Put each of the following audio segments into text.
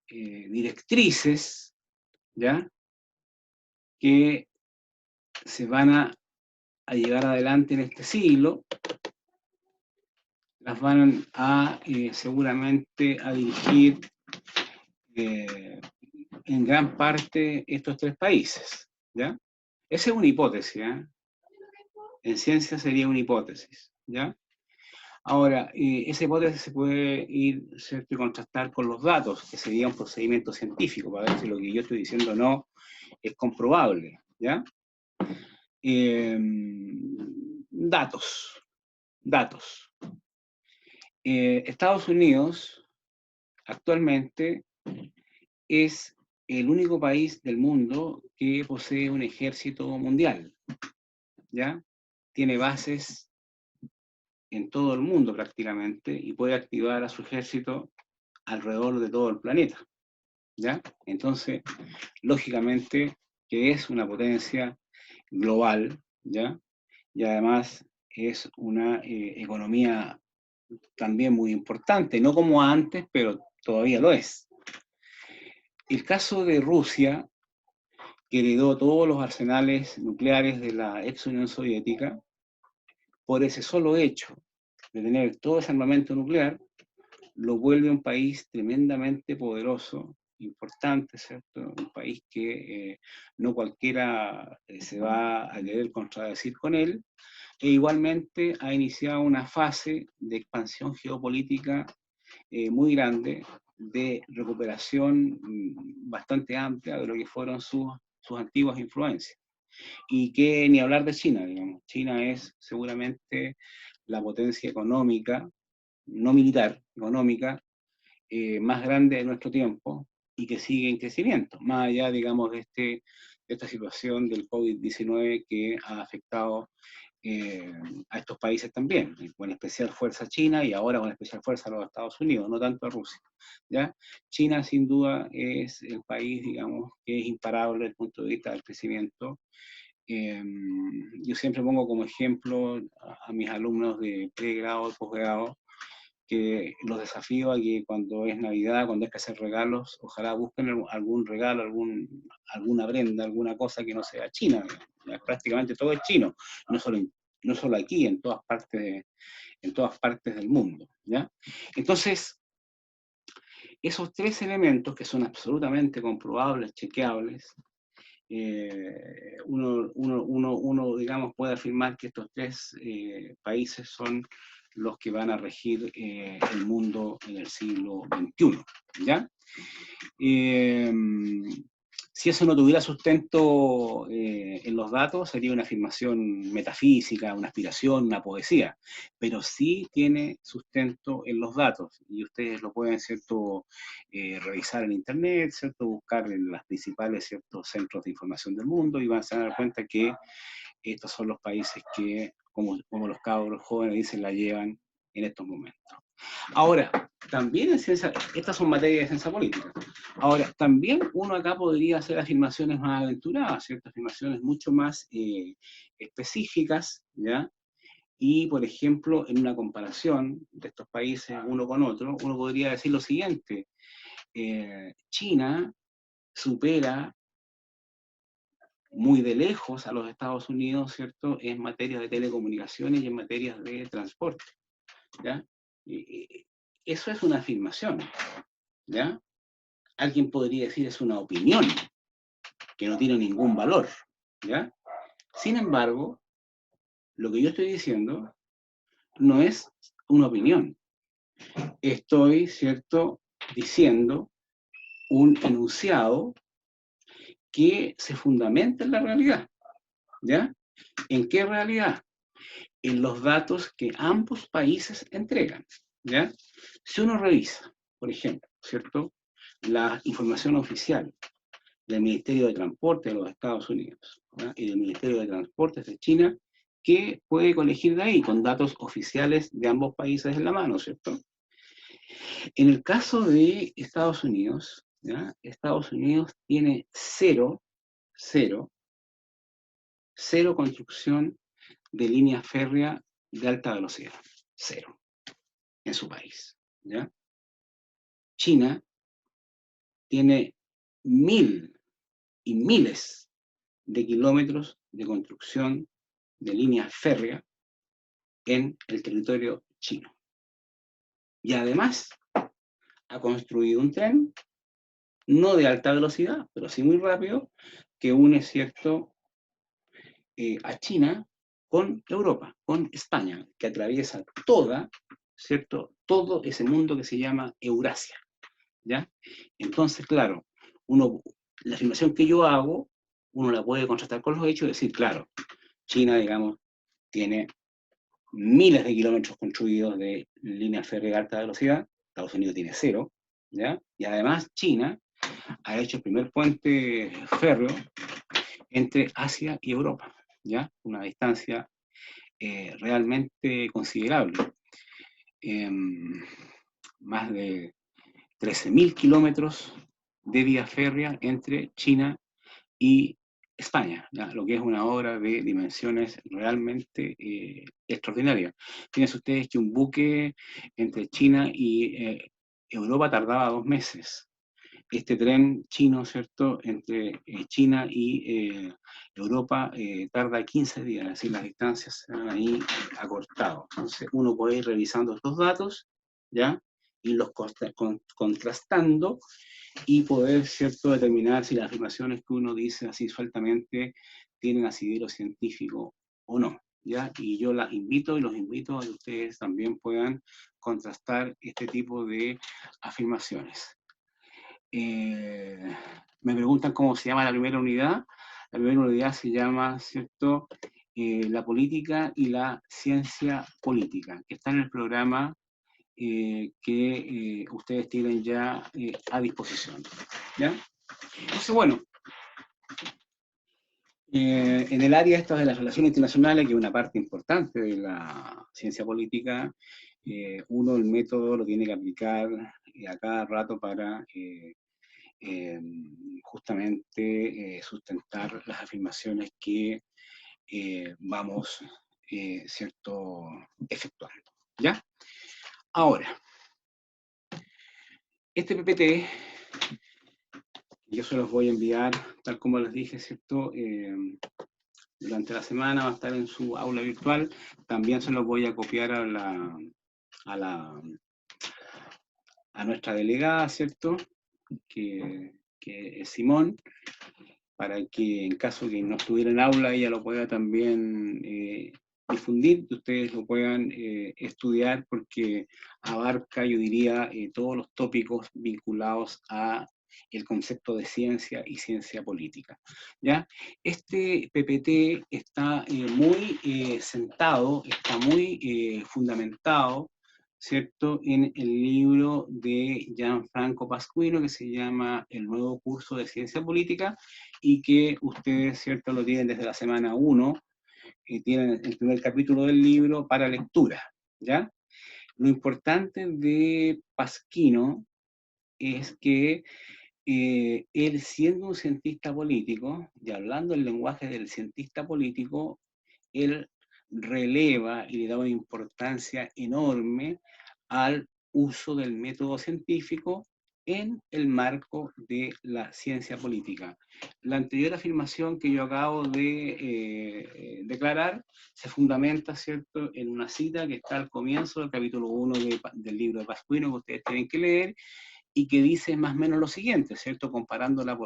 directrices, ¿ya? Que se van a llevar adelante en este siglo, las van a seguramente a dirigir en gran parte estos tres países, ¿ya? Esa es una hipótesis, ¿eh? En ciencia sería una hipótesis, ¿ya? Ahora, esa hipótesis se puede ir, ¿cierto?, y contrastar con los datos, que sería un procedimiento científico, para ver si lo que yo estoy diciendo no es comprobable, ¿ya? Eh, datos, datos. Estados Unidos actualmente es el único país del mundo que posee un ejército mundial, ¿ya? Tiene bases en todo el mundo prácticamente y puede activar a su ejército alrededor de todo el planeta, ¿ya? Entonces, lógicamente que es una potencia global, ¿ya? Y además es una economía también muy importante, no como antes, pero todavía lo es. El caso de Rusia, que heredó todos los arsenales nucleares de la ex Unión Soviética, por ese solo hecho de tener todo ese armamento nuclear, lo vuelve un país tremendamente poderoso, importante, ¿cierto? Un país que no cualquiera se va a querer contradecir con él, e igualmente ha iniciado una fase de expansión geopolítica muy grande, de recuperación bastante amplia de lo que fueron sus antiguas influencias. Y que ni hablar de China, digamos. China es seguramente la potencia económica, no militar, económica, más grande de nuestro tiempo y que sigue en crecimiento, más allá, digamos, de esta situación del COVID-19 que ha afectado a estos países también, con especial fuerza a China y ahora con especial fuerza a los Estados Unidos, no tanto a Rusia, ¿ya? China sin duda es el país, digamos, que es imparable desde el punto de vista del crecimiento. Yo siempre pongo como ejemplo a mis alumnos de pregrado, posgrado, que los desafío a que cuando es Navidad, cuando hay que hacer regalos, ojalá busquen algún regalo, alguna prenda, alguna cosa que no sea china. Prácticamente todo es chino, no solo, no solo aquí, en todas partes del mundo, ¿ya? Entonces, esos tres elementos que son absolutamente comprobables, chequeables, digamos, puede afirmar que estos tres países son los que van a regir el mundo en el siglo XXI, ¿ya? Si eso no tuviera sustento en los datos, sería una afirmación metafísica, una aspiración, una poesía, pero sí tiene sustento en los datos, y ustedes lo pueden, ¿cierto?, revisar en Internet, ¿cierto?, buscar en los principales, ¿cierto?, centros de información del mundo, y van a dar cuenta que estos son los países que, como los cabros jóvenes dicen, la llevan en estos momentos. Ahora, también en ciencia, estas son materias de ciencia política. Ahora, también uno acá podría hacer afirmaciones más aventuradas, ¿cierto? Afirmaciones mucho más específicas, ¿ya? Y, por ejemplo, en una comparación de estos países uno con otro, uno podría decir lo siguiente: China supera muy de lejos a los Estados Unidos, ¿cierto?, en materia de telecomunicaciones y en materia de transporte, ¿ya? Y eso es una afirmación, ¿ya? Alguien podría decir es una opinión que no tiene ningún valor, ¿ya? Sin embargo, lo que yo estoy diciendo no es una opinión. Estoy, ¿cierto?, diciendo un enunciado que se fundamenta en la realidad, ¿ya? ¿En qué realidad? En los datos que ambos países entregan, ¿ya? Si uno revisa, por ejemplo, ¿cierto?, la información oficial del Ministerio de Transporte de los Estados Unidos, ¿verdad?, y del Ministerio de Transportes de China, ¿qué puede colegir de ahí? Con datos oficiales de ambos países en la mano, ¿cierto? En el caso de Estados Unidos, ¿ya?, Estados Unidos tiene cero, cero, cero construcción de línea férrea de alta velocidad. Cero en su país, ¿ya? China tiene mil y miles de kilómetros de construcción de líneas férreas en el territorio chino. Y además ha construido un tren, no de alta velocidad, pero sí muy rápido, que une, ¿cierto?, a China con Europa, con España, que atraviesa ¿cierto?, todo ese mundo que se llama Eurasia, ¿ya? Entonces, claro, la afirmación que yo hago, uno la puede contrastar con los hechos y decir, claro, China, digamos, tiene miles de kilómetros construidos de líneas férreas de alta velocidad, Estados Unidos tiene cero, ¿ya? Y además China ha hecho el primer puente férreo entre Asia y Europa, ¿ya? Una distancia realmente considerable. Más de 13.000 kilómetros de vía férrea entre China y España, ¿ya? Lo que es una obra de dimensiones realmente extraordinarias. Fíjense ustedes que un buque entre China y Europa tardaba 2 meses. Este tren chino, ¿cierto?, entre China y Europa tarda 15 días, es decir, las distancias se han ahí acortado. Entonces uno puede ir revisando estos datos, ¿ya?, y los contrastando y poder, ¿cierto?, determinar si las afirmaciones que uno dice así sueltamente tienen asidero científico o no, ¿ya? Y yo las invito y los invito a que ustedes también puedan contrastar este tipo de afirmaciones. Me preguntan cómo se llama la primera unidad. La primera unidad se llama, ¿cierto?, la política y la ciencia política, que está en el programa que ustedes tienen ya a disposición, ¿ya? Entonces, bueno, en el área esta de las relaciones internacionales, que es una parte importante de la ciencia política, uno el método lo tiene que aplicar a cada rato para justamente sustentar las afirmaciones que vamos, ¿cierto?, efectuando, ¿ya? Ahora, este PPT, yo se los voy a enviar, tal como les dije, ¿cierto?, durante la semana va a estar en su aula virtual. También se los voy a copiar a nuestra delegada, ¿cierto?, que es Simón, para que en caso que no estuviera en aula ella lo pueda también difundir, que ustedes lo puedan estudiar, porque abarca, yo diría, todos los tópicos vinculados a el concepto de ciencia y ciencia política, ¿ya? Este PPT está muy sentado, está muy fundamentado, ¿cierto?, en el libro de Gianfranco Pasquino, que se llama El nuevo curso de ciencia política, y que ustedes, ¿cierto?, lo tienen desde la semana 1, y tienen el primer capítulo del libro para lectura, ¿ya? Lo importante de Pasquino es que él, siendo un cientista político, y hablando el lenguaje del cientista político, él releva y le da una importancia enorme al uso del método científico en el marco de la ciencia política. La anterior afirmación que yo acabo de declarar se fundamenta, ¿cierto?, en una cita que está al comienzo del capítulo 1 del libro de Pasquino, que ustedes tienen que leer, y que dice más o menos lo siguiente, ¿cierto?, comparándola,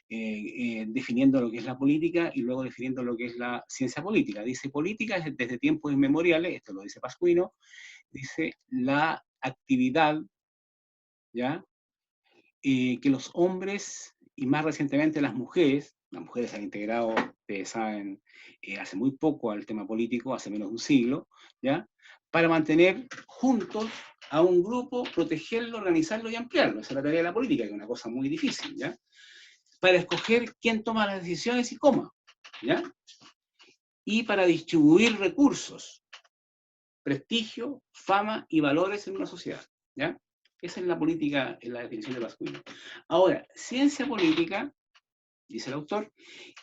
definiendo lo que es la política y luego definiendo lo que es la ciencia política. Dice, política desde tiempos inmemoriales, esto lo dice Pasquino, dice la actividad, ¿ya?, que los hombres y más recientemente las mujeres han integrado, ustedes saben, hace muy poco al tema político, hace menos de un siglo, ¿ya?, para mantener juntos a un grupo, protegerlo, organizarlo y ampliarlo. Esa es la tarea de la política, que es una cosa muy difícil, ¿ya?, para escoger quién toma las decisiones y cómo, ¿ya?, y para distribuir recursos, prestigio, fama y valores en una sociedad, ¿ya? Esa es la política, en la definición de Pasquino. Ahora, ciencia política, dice el autor,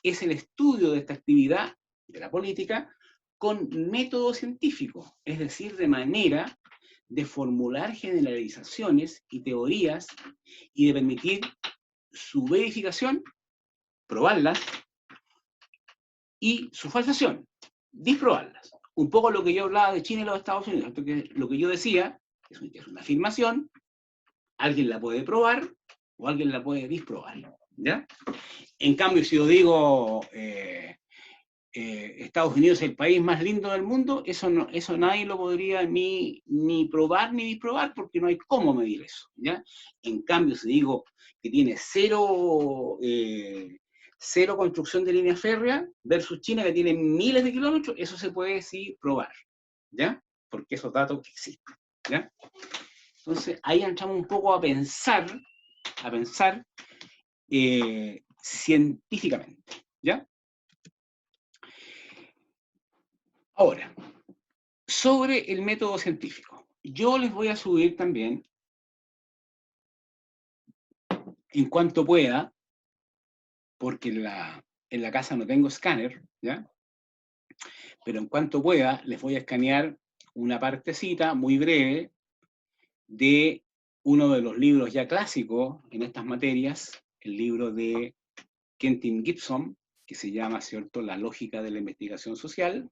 es el estudio de esta actividad de la política con método científico, es decir, de manera de formular generalizaciones y teorías y de permitir su verificación, probarlas, y su falsación, disprobarlas. Un poco lo que yo hablaba de China y los Estados Unidos, lo que yo decía, es una afirmación, alguien la puede probar o alguien la puede disprobar, ¿ya? En cambio, si yo digo Estados Unidos es el país más lindo del mundo, eso nadie lo podría ni probar ni disprobar, porque no hay cómo medir eso, ¿ya? En cambio, si digo que tiene cero construcción de línea férrea versus China, que tiene miles de kilómetros, eso se puede sí probar, ¿ya? Porque esos datos existen, ¿ya? Entonces, ahí entramos un poco a pensar científicamente, ¿ya? Ahora, sobre el método científico. Yo les voy a subir también, en cuanto pueda, porque en la casa no tengo escáner, ¿ya? Pero en cuanto pueda, les voy a escanear una partecita muy breve de uno de los libros ya clásicos en estas materias, el libro de Kenton Gibson, que se llama, ¿cierto?, La lógica de la investigación social,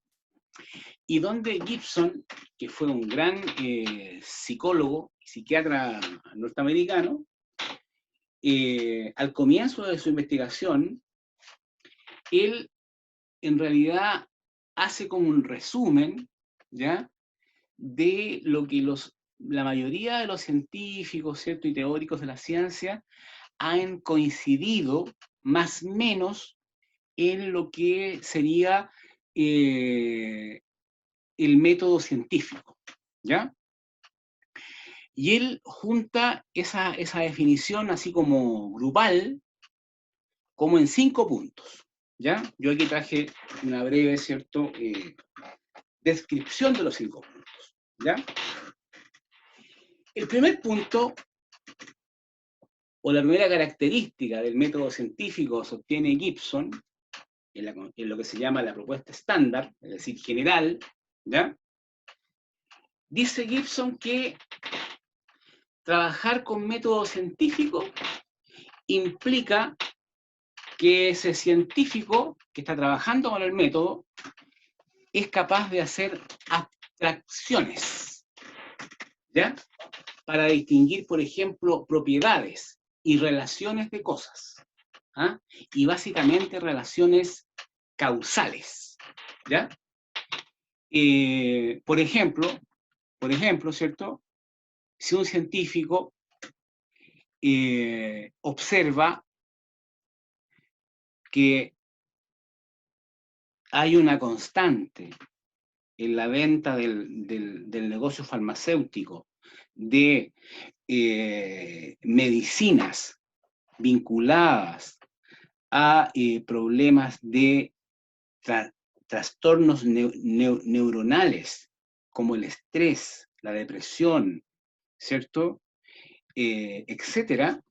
y donde Gibson, que fue un gran psicólogo y psiquiatra norteamericano, al comienzo de su investigación, él en realidad hace como un resumen, ¿ya?, de lo que la mayoría de los científicos, ¿cierto?, y teóricos de la ciencia han coincidido más o menos en lo que sería el método científico, ¿ya? Y él junta esa definición así como grupal, como en 5 puntos, ¿ya? Yo aquí traje una breve, ¿cierto?, descripción de los 5 puntos, ¿ya? El primer punto, o la primera característica del método científico, sostiene Gibson, en lo que se llama la propuesta estándar, es decir, general, ¿ya? Dice Gibson que trabajar con método científico implica que ese científico que está trabajando con el método es capaz de hacer abstracciones, ¿ya?, para distinguir, por ejemplo, propiedades y relaciones de cosas, ¿ah? Y básicamente relaciones causales, ¿ya? Por ejemplo, ¿cierto?, si un científico observa que hay una constante en la venta del negocio farmacéutico de medicinas vinculadas a problemas de trastornos neuronales, como el estrés, la depresión, ¿cierto?, etcétera,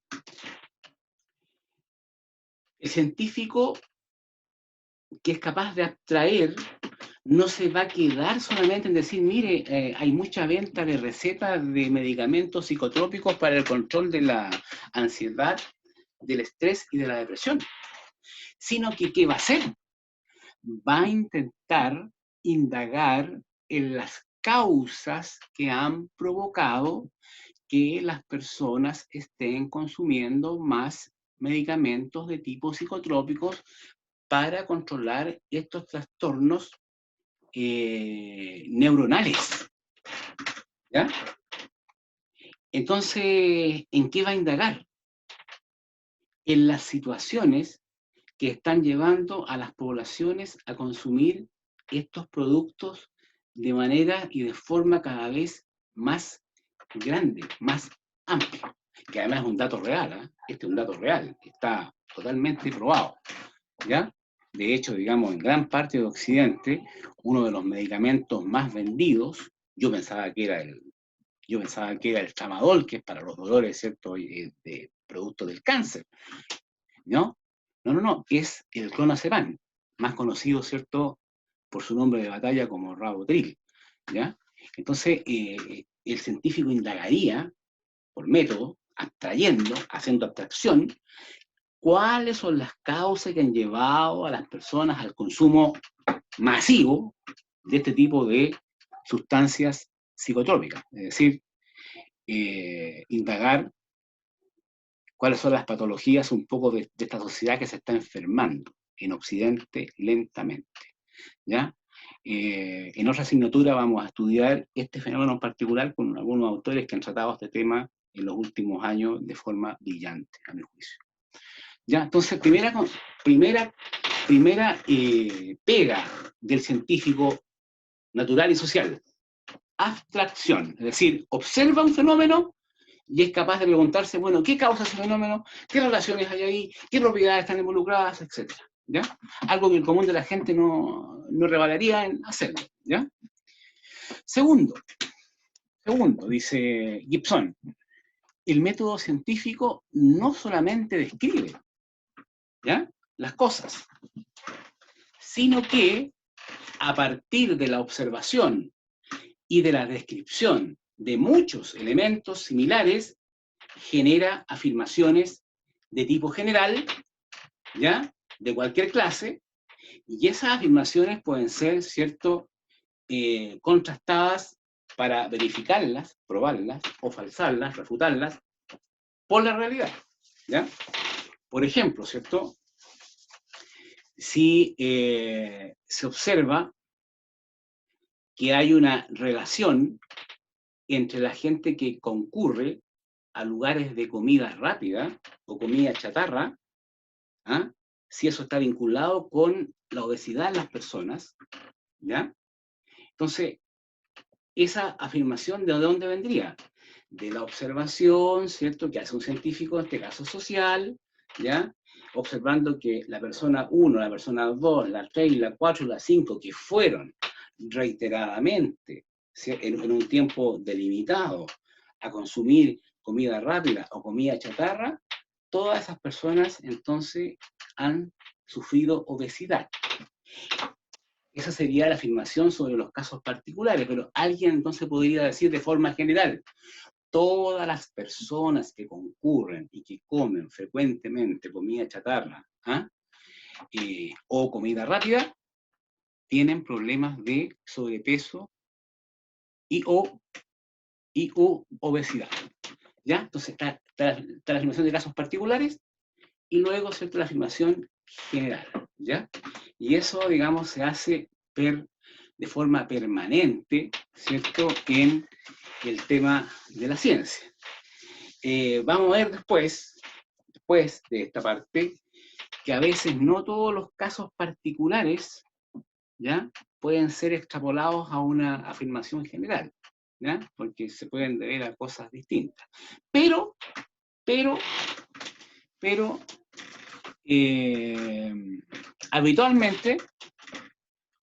el científico que es capaz de abstraer no se va a quedar solamente en decir, mire, hay mucha venta de recetas de medicamentos psicotrópicos para el control de la ansiedad, del estrés y de la depresión, sino que ¿qué va a hacer? Va a intentar indagar en las causas que han provocado que las personas estén consumiendo más medicamentos de tipo psicotrópicos para controlar estos trastornos neuronales, ¿ya? Entonces, ¿en qué va a indagar? En las situaciones que están llevando a las poblaciones a consumir estos productos de manera y de forma cada vez más grande, más amplia, que además es un dato real, ¿eh? Este es un dato real, está totalmente probado, ¿ya? De hecho, digamos, en gran parte de Occidente, uno de los medicamentos más vendidos, yo pensaba que era el tramadol, que es para los dolores, ¿cierto?, de productos del cáncer, ¿no? No, es el clonazepam, más conocido, ¿cierto?, por su nombre de batalla como Ribotril, ¿ya? Entonces, el científico indagaría, por método, abstrayendo, haciendo abstracción, cuáles son las causas que han llevado a las personas al consumo masivo de este tipo de sustancias psicotrópicas. Es decir, indagar cuáles son las patologías un poco de esta sociedad que se está enfermando en Occidente lentamente, ¿ya? En otra asignatura vamos a estudiar este fenómeno en particular con algunos autores que han tratado este tema en los últimos años de forma brillante, a mi juicio. ¿Ya? Entonces, primera pega del científico natural y social, abstracción, es decir, observa un fenómeno y es capaz de preguntarse, bueno, ¿qué causa ese fenómeno? ¿Qué relaciones hay ahí? ¿Qué propiedades están involucradas? Etcétera. ¿Ya? Algo que el común de la gente no revalaría en hacerlo. ¿Ya? Segundo, dice Gibson, el método científico no solamente describe, ¿ya?, las cosas, sino que a partir de la observación y de la descripción de muchos elementos similares, genera afirmaciones de tipo general, ¿ya?, de cualquier clase, y esas afirmaciones pueden ser, ¿cierto?, contrastadas para verificarlas, probarlas, o falsarlas, refutarlas, por la realidad, ¿ya? Por ejemplo, ¿cierto?, si se observa que hay una relación entre la gente que concurre a lugares de comida rápida o comida chatarra, ¿ah?, si eso está vinculado con la obesidad de las personas, ¿ya? Entonces, esa afirmación, ¿de dónde vendría? De la observación, ¿cierto?, que hace un científico, en este caso social, ¿ya?, observando que la persona 1, la persona 2, la 3, la 4 y la 5, que fueron reiteradamente, en un tiempo delimitado, a consumir comida rápida o comida chatarra, todas esas personas entonces han sufrido obesidad. Esa sería la afirmación sobre los casos particulares, pero alguien entonces podría decir de forma general, todas las personas que concurren y que comen frecuentemente comida chatarra, ¿ah?, o comida rápida, tienen problemas de sobrepeso y o obesidad. ¿Ya? Entonces está la afirmación de casos particulares y luego, ¿cierto?, la afirmación general. ¿Ya? Y eso, digamos, se hace de forma permanente, ¿cierto?, en el tema de la ciencia. Vamos a ver después de esta parte, que a veces no todos los casos particulares, ¿ya?, pueden ser extrapolados a una afirmación general, ¿ya?, porque se pueden deber a cosas distintas. Pero, habitualmente,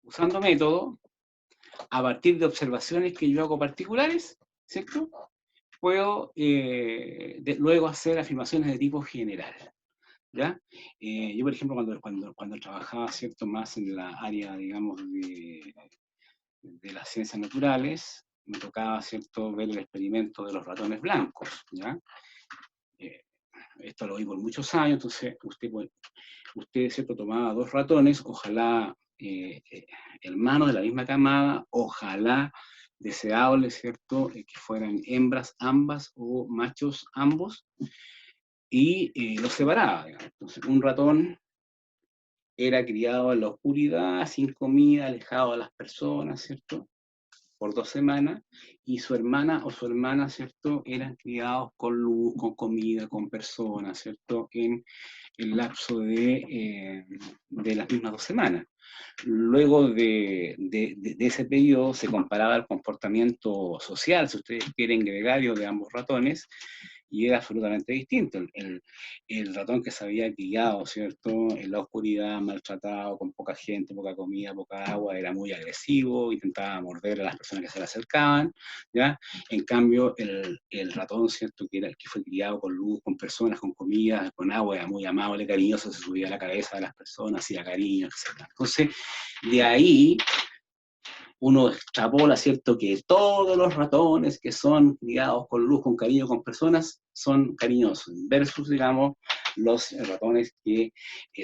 usando método, a partir de observaciones que yo hago particulares, ¿cierto?, puedo luego hacer afirmaciones de tipo general. ¿Ya? Yo, por ejemplo, cuando trabajaba, ¿cierto?, más en la área, digamos, de las ciencias naturales, me tocaba, ¿cierto?, ver el experimento de los ratones blancos, ¿ya? Esto lo vi por muchos años, entonces usted, ¿cierto?, tomaba 2 ratones, ojalá hermanos de la misma camada, ojalá deseables, ¿cierto?, que fueran hembras ambas o machos ambos, y los separaba, digamos. Entonces, un ratón era criado en la oscuridad, sin comida, alejado de las personas, ¿cierto?, por 2 semanas, y su hermana o su hermana, ¿cierto?, eran criados con luz, con comida, con personas, ¿cierto?, en el lapso de las mismas 2 semanas. Luego de ese periodo se comparaba el comportamiento social, si ustedes quieren, gregario de ambos ratones, y era absolutamente distinto. El ratón que se había criado, ¿cierto?, en la oscuridad, maltratado, con poca gente, poca comida, poca agua, era muy agresivo, intentaba morder a las personas que se le acercaban, ¿ya? En cambio, el ratón, ¿cierto?, que fue criado con luz, con personas, con comida, con agua, era muy amable, cariñoso, se subía a la cabeza de las personas, hacía cariño, etc. Entonces, de ahí uno extrapola, ¿cierto?, que todos los ratones que son criados con luz, con cariño, con personas, son cariñosos, versus, digamos, los ratones que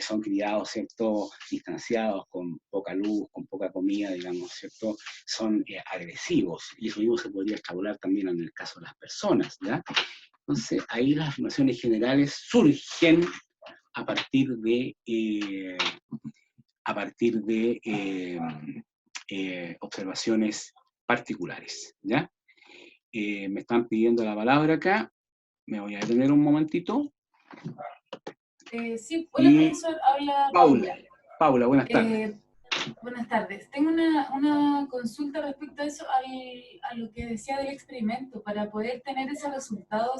son criados, ¿cierto?, distanciados, con poca luz, con poca comida, digamos, ¿cierto?, son agresivos, y eso mismo se podría extrapolar también en el caso de las personas, ¿ya? Entonces, ahí las afirmaciones generales surgen a partir de observaciones particulares, ¿ya? Me están pidiendo la palabra acá, me voy a detener un momentito. Sí, hola profesor, habla Paula. Paula, buenas tardes. Buenas tardes. Tengo una consulta respecto a eso, a lo que decía del experimento. Para poder tener ese resultado,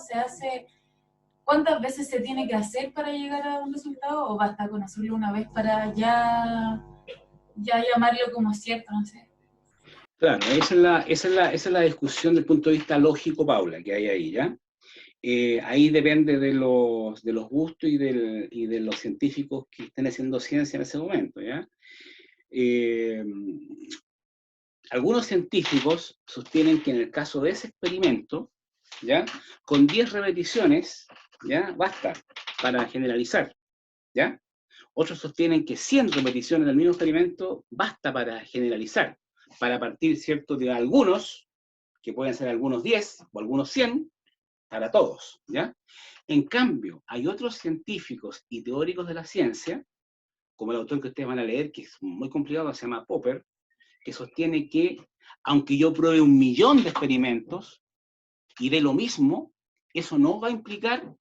¿cuántas veces se tiene que hacer para llegar a un resultado? ¿O basta con hacerlo una vez para ya llamarlo como cierto? No sé. Claro, esa es la discusión del punto de vista lógico, Paula, que hay ahí, ¿ya? Ahí depende de los gustos y de los científicos que estén haciendo ciencia en ese momento, ¿ya? Algunos científicos sostienen que en el caso de ese experimento, ¿ya?, con 10 repeticiones, ¿ya?, basta para generalizar, ¿ya? Otros sostienen que 100 repeticiones del mismo experimento basta para generalizar, para partir, ¿cierto?, de algunos, que pueden ser algunos 10 o algunos 100, para todos, ¿ya? En cambio, hay otros científicos y teóricos de la ciencia, como el autor que ustedes van a leer, que es muy complicado, se llama Popper, que sostiene que, aunque yo pruebe 1.000.000 de experimentos y de lo mismo, eso no va a implicar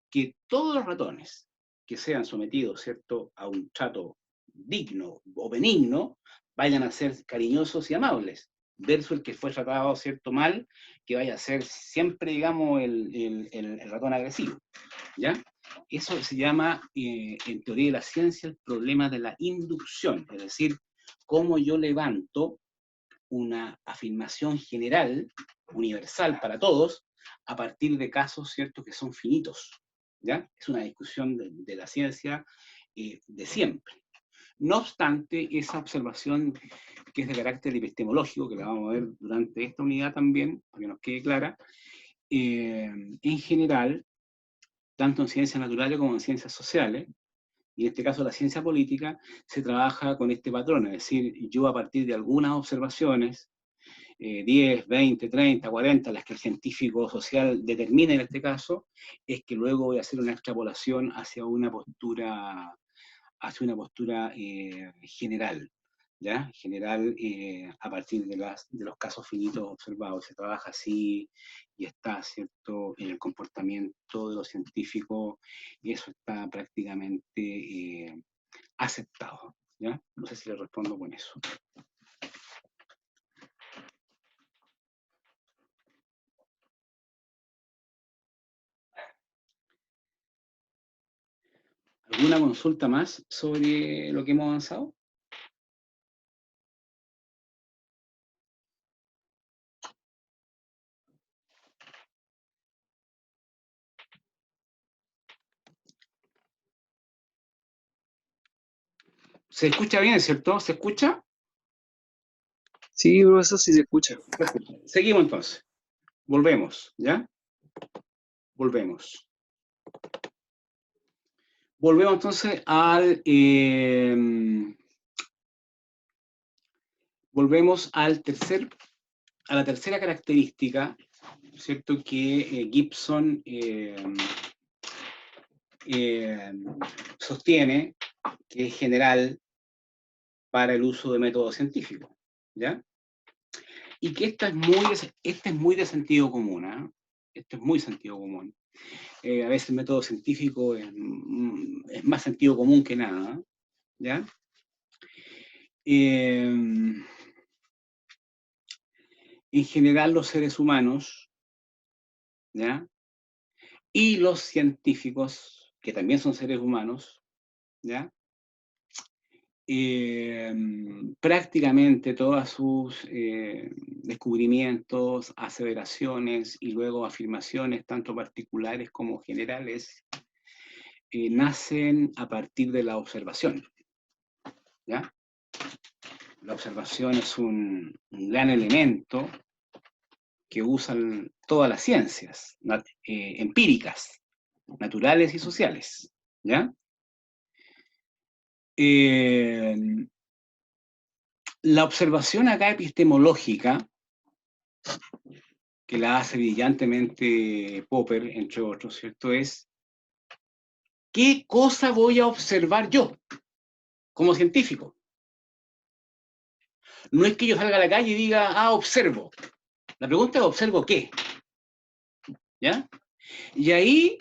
que todos los ratones que sean sometidos, ¿cierto?, a un trato digno o benigno, vayan a ser cariñosos y amables, versus el que fue tratado, ¿cierto?, mal, que vaya a ser siempre, digamos, el ratón agresivo, ¿ya? Eso se llama, en teoría de la ciencia, el problema de la inducción, es decir, cómo yo levanto una afirmación general, universal para todos, a partir de casos, ¿cierto?, que son finitos, ¿ya? Es una discusión de la ciencia de siempre. No obstante, esa observación que es de carácter epistemológico, que la vamos a ver durante esta unidad también, para que nos quede clara, en general, tanto en ciencias naturales como en ciencias sociales, y en este caso la ciencia política, se trabaja con este patrón, es decir, yo a partir de algunas observaciones, 10, 20, 30, 40, las que el científico social determine en este caso, es que luego voy a hacer una extrapolación hacia una postura general, ¿ya? General a partir de los casos finitos observados. Se trabaja así y está, ¿cierto?, en el comportamiento de los científicos, y eso está prácticamente aceptado, ¿ya? No sé si le respondo con eso. ¿Alguna consulta más sobre lo que hemos avanzado? ¿Se escucha bien, cierto? ¿Se escucha? Sí, profesor, sí se escucha. Seguimos entonces. Volvemos, ¿ya? Volvemos. Volvemos entonces volvemos a la tercera característica, ¿cierto?, que Gibson sostiene que es general para el uso de métodos científicos, ¿ya? Y que esta es muy de sentido común, ¿eh? Esto es muy sentido común. A veces el método científico es más sentido común que nada, ¿ya? En general los seres humanos, ¿ya?, y los científicos, que también son seres humanos, ¿ya?, prácticamente todas sus descubrimientos, aseveraciones y luego afirmaciones, tanto particulares como generales, nacen a partir de la observación, ¿ya? La observación es un gran elemento que usan todas las ciencias empíricas, naturales y sociales, ¿ya? La observación acá epistemológica, que la hace brillantemente Popper, entre otros, ¿cierto? Es, ¿qué cosa voy a observar yo como científico? No es que yo salga a la calle y diga, ah, observo. La pregunta es, ¿observo qué? ¿Ya? Y ahí,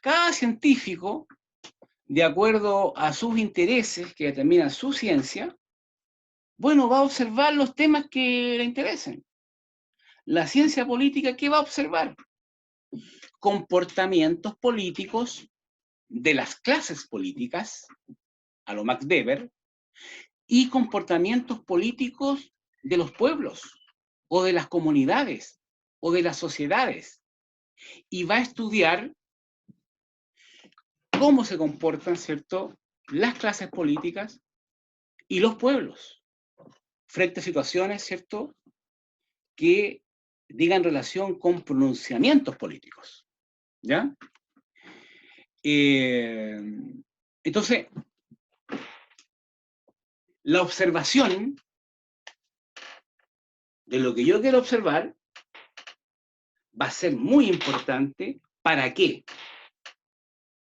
cada científico, de acuerdo a sus intereses que determinan su ciencia, bueno, va a observar los temas que le interesen. La ciencia política, ¿qué va a observar? Comportamientos políticos de las clases políticas, a lo Max Weber, y comportamientos políticos de los pueblos, o de las comunidades, o de las sociedades. Y va a estudiar cómo se comportan, ¿cierto?, las clases políticas y los pueblos frente a situaciones, ¿cierto?, que digan relación con pronunciamientos políticos, ¿ya? Entonces, la observación de lo que yo quiero observar va a ser muy importante. ¿Para qué?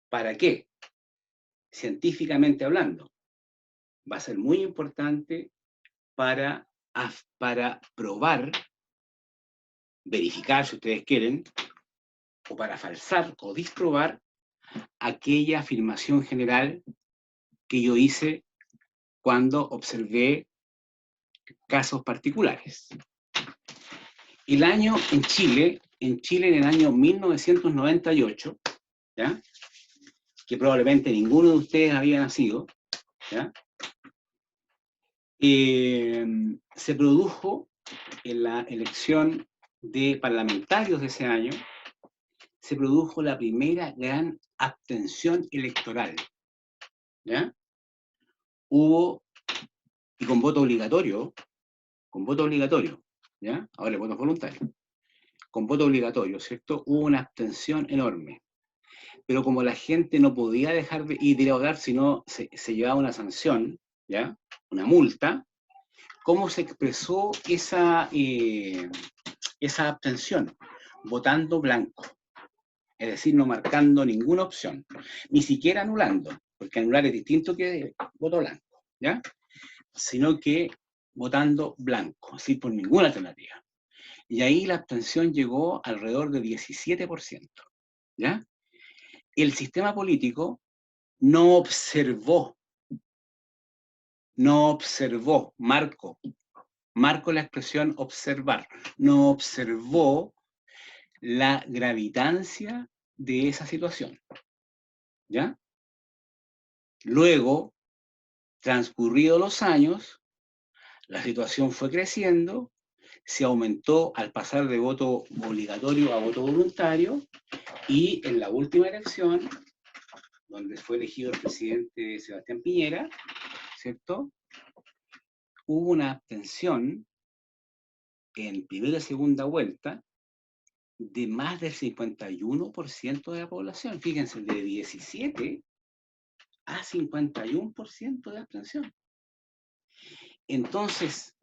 ¿Para qué? Científicamente hablando, va a ser muy importante para probar, verificar, si ustedes quieren, o para falsar o disprobar aquella afirmación general que yo hice cuando observé casos particulares. El año en Chile en el año 1998, ¿ya?, que probablemente ninguno de ustedes había nacido, ¿ya?, se produjo en la elección de parlamentarios de ese año, se produjo la primera gran abstención electoral, ¿ya? Hubo, y con voto obligatorio, ¿ya? Ahora el voto es voluntario, con voto obligatorio, ¿cierto? Hubo una abstención enorme. Pero como la gente no podía dejar de ir a votar, sino se llevaba una sanción, ¿ya?, una multa. ¿Cómo se expresó esa abstención? Votando blanco. Es decir, no marcando ninguna opción. Ni siquiera anulando, porque anular es distinto que voto blanco, ¿ya? Sino que votando blanco, así por ninguna alternativa. Y ahí la abstención llegó alrededor del 17%, ¿ya? El sistema político no observó, marco la expresión observar, no observó la gravitancia de esa situación, ¿ya? Luego, transcurridos los años, la situación fue creciendo, se aumentó al pasar de voto obligatorio a voto voluntario, y en la última elección, donde fue elegido el presidente Sebastián Piñera, ¿cierto?, hubo una abstención en primera y segunda vuelta de más del 51% de la población. Fíjense, de 17 a 51% de abstención. Entonces,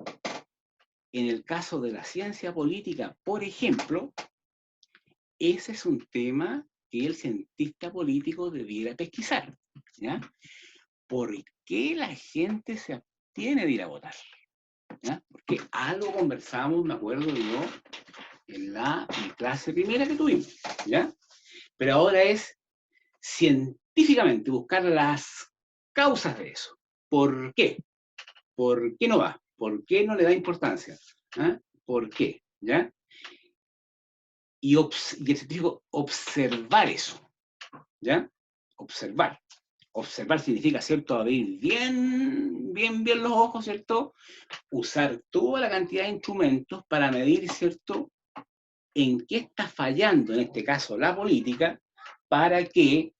en el caso de la ciencia política, por ejemplo, ese es un tema que el cientista político debiera pesquisar, ¿ya? ¿Por qué la gente se abstiene de ir a votar? ¿Ya? Porque algo conversamos, me acuerdo yo, en la clase primera que tuvimos, ¿ya? Pero ahora es científicamente buscar las causas de eso. ¿Por qué? ¿Por qué no va? ¿Por qué no le da importancia? ¿Ah? ¿Por qué? ¿Ya? Y el científico observar eso, ¿ya? Observar. Observar significa, ¿cierto?, abrir bien los ojos, ¿cierto? Usar toda la cantidad de instrumentos para medir, ¿cierto?, en qué está fallando, en este caso, la política, para que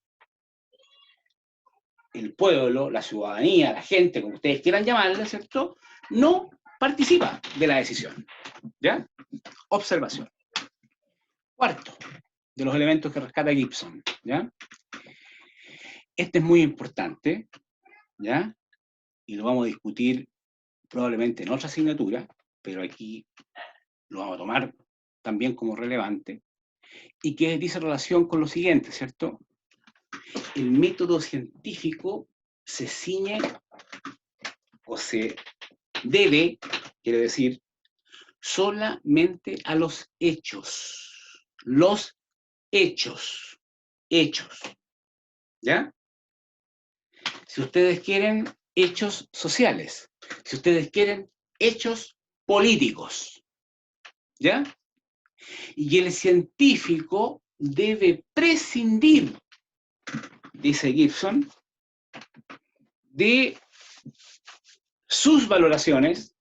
el pueblo, la ciudadanía, la gente, como ustedes quieran llamarla, ¿cierto?, no participa de la decisión, ¿ya? Observación. Cuarto, de los elementos que rescata Gibson, ¿ya? Este es muy importante, ¿ya? Y lo vamos a discutir probablemente en otra asignatura, pero aquí lo vamos a tomar también como relevante, y que dice relación con lo siguiente, ¿cierto? El método científico se ciñe o se debe, quiere decir, solamente a los hechos. Los hechos. Hechos. ¿Ya? Si ustedes quieren hechos sociales, si ustedes quieren hechos políticos, ¿ya? Y el científico debe prescindir, dice Gibson, de sus valoraciones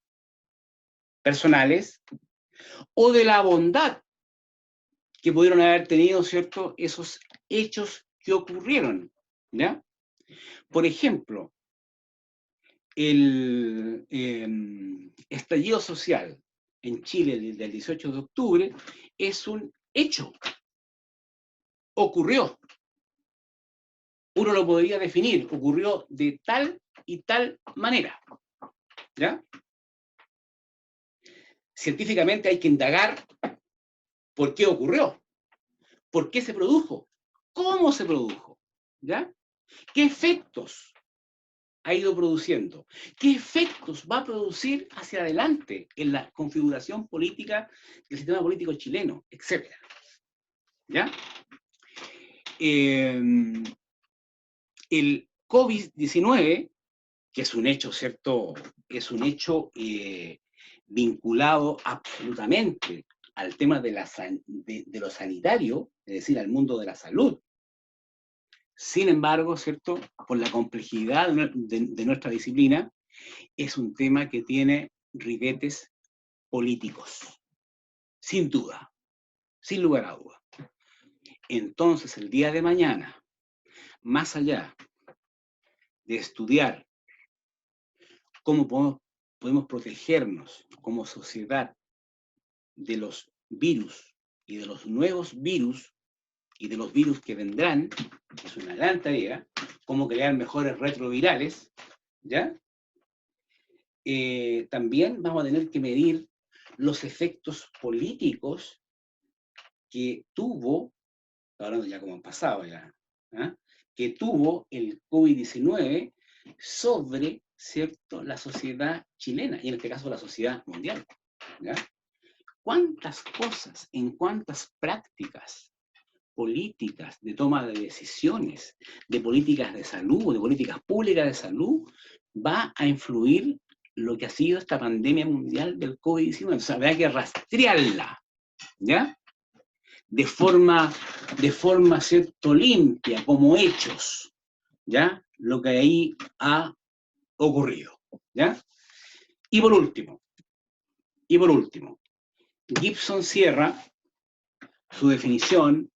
personales o de la bondad que pudieron haber tenido, ¿cierto?, esos hechos que ocurrieron, ¿ya? Por ejemplo, el estallido social en Chile del 18 de octubre es un hecho. Ocurrió. Uno lo podría definir, ocurrió de tal y tal manera, ¿ya? Científicamente hay que indagar por qué ocurrió, por qué se produjo, cómo se produjo, ¿ya? ¿Qué efectos ha ido produciendo? ¿Qué efectos va a producir hacia adelante en la configuración política del sistema político chileno, etcétera? ¿Ya? El COVID-19, que es un hecho, ¿cierto? Es un hecho vinculado absolutamente al tema de lo sanitario, es decir, al mundo de la salud. Sin embargo, ¿cierto? Por la complejidad de nuestra disciplina, es un tema que tiene ribetes políticos, sin duda, sin lugar a duda. Entonces, el día de mañana, más allá de estudiar cómo podemos protegernos como sociedad de los virus y de los nuevos virus y de los virus que vendrán, es una gran tarea, cómo crear mejores retrovirales, ¿ya? También vamos a tener que medir los efectos políticos que tuvo, hablando ya como han pasado ya, ¿eh? Que tuvo el COVID-19 sobre, ¿cierto?, la sociedad chilena, y en este caso la sociedad mundial, ¿ya? ¿Cuántas cosas, en cuántas prácticas políticas de toma de decisiones, de políticas de salud, de políticas públicas de salud, va a influir lo que ha sido esta pandemia mundial del COVID-19? O sea, habrá que rastrearla, ¿ya? De forma, ¿cierto?, limpia, como hechos, ¿ya? Lo que ahí ha ocurrido, ¿ya? Y por último, Gibson cierra su definición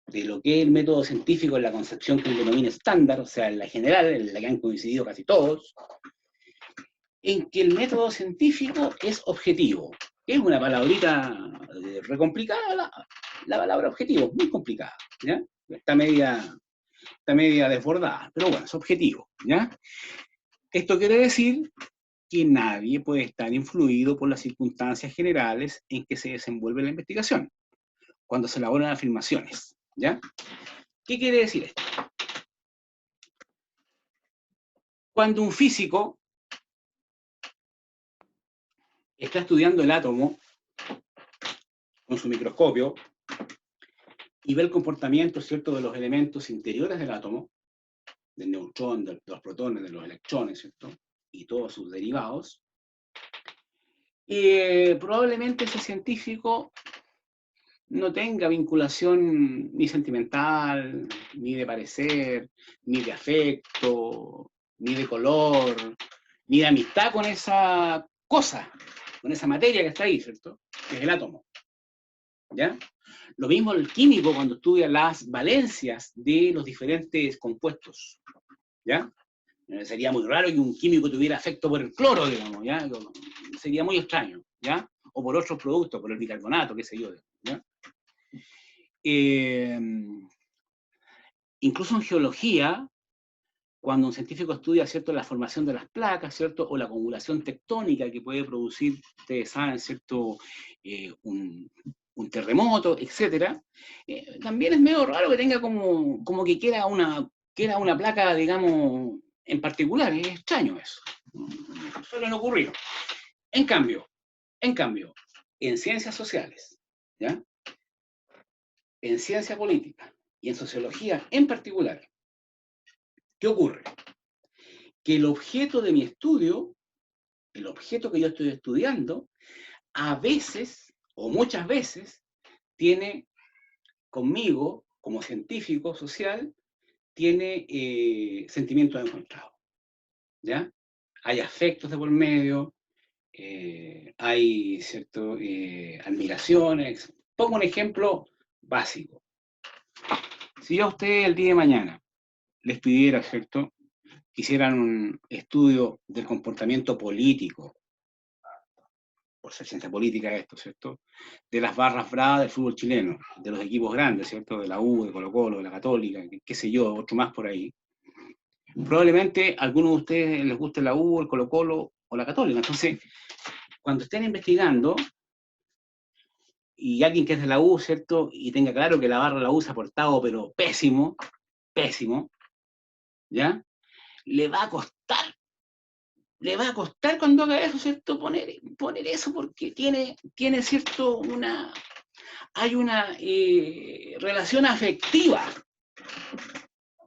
de lo que es el método científico en la concepción que él denomina estándar, o sea, en la general, en la que han coincidido casi todos, en que el método científico es objetivo. Es una palabrita recomplicada, la palabra objetivo, muy complicada, ¿ya? Está media desbordada, pero bueno, es objetivo, ¿ya? Esto quiere decir que nadie puede estar influido por las circunstancias generales en que se desenvuelve la investigación, cuando se elaboran afirmaciones, ¿ya? ¿Qué quiere decir esto? Cuando un físico está estudiando el átomo con su microscopio y ve el comportamiento, ¿cierto?, de los elementos interiores del átomo, del neutrón, de los protones, de los electrones, ¿cierto?, y todos sus derivados, probablemente ese científico no tenga vinculación ni sentimental, ni de parecer, ni de afecto, ni de color, ni de amistad con esa cosa, con esa materia que está ahí, ¿cierto?, que es el átomo, ¿ya? Lo mismo el químico cuando estudia las valencias de los diferentes compuestos, ¿ya? Sería muy raro que un químico tuviera afecto por el cloro, digamos, ¿ya? Sería muy extraño, ¿ya? O por otros productos, por el bicarbonato, qué sé yo, ¿ya? incluso en geología, cuando un científico estudia, ¿cierto?, la formación de las placas, ¿cierto?, o la acumulación tectónica que puede producir, ustedes saben, ¿cierto?, un terremoto, etc., también es medio raro que tenga como que quiera una placa, digamos, en particular. Es extraño eso. Suelen ocurrir. En cambio, en ciencias sociales, ¿ya?, en ciencia política y en sociología en particular, ¿qué ocurre? Que el objeto de mi estudio, el objeto que yo estoy estudiando, a veces, o muchas veces, tiene conmigo, como científico social, tiene sentimientos encontrados, ¿ya? Hay afectos de por medio, hay, ¿cierto?, admiraciones. Pongo un ejemplo básico. Si yo a usted el día de mañana les pidiera, ¿cierto?, que hicieran un estudio del comportamiento político, por ser ciencia política esto, ¿cierto?, de las barras bravas del fútbol chileno, de los equipos grandes, ¿cierto?, de la U, de Colo-Colo, de la Católica, qué sé yo, otro más por ahí. Probablemente a algunos de ustedes les guste la U, el Colo-Colo o la Católica. Entonces, cuando estén investigando, y alguien que es de la U, ¿cierto?, y tenga claro que la barra de la U se ha portado, pero pésimo, pésimo, ¿ya?, le va a costar cuando haga eso, ¿cierto?, poner eso, porque tiene, ¿cierto?, hay una relación afectiva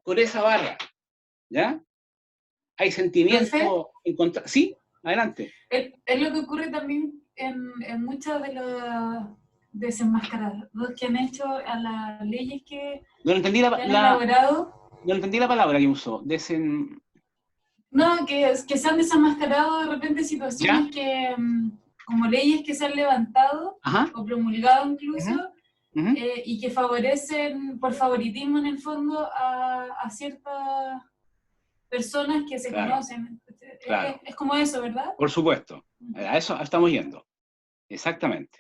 con esa barra, ¿ya? Hay Profe, sentimientos en contra. ¿Sí? Adelante. es lo que ocurre también en muchas de las desenmascarados que han hecho a las leyes No entendí que han elaborado. no entendí la palabra que usó. No, que se han desenmascarado de repente ¿Ya? situaciones como leyes que se han levantado Ajá. o promulgado incluso, Uh-huh. Uh-huh. y que favorecen por favoritismo en el fondo a ciertas personas que se Claro, conocen. claro. Es como eso, ¿verdad? Por supuesto. A eso estamos yendo. Exactamente.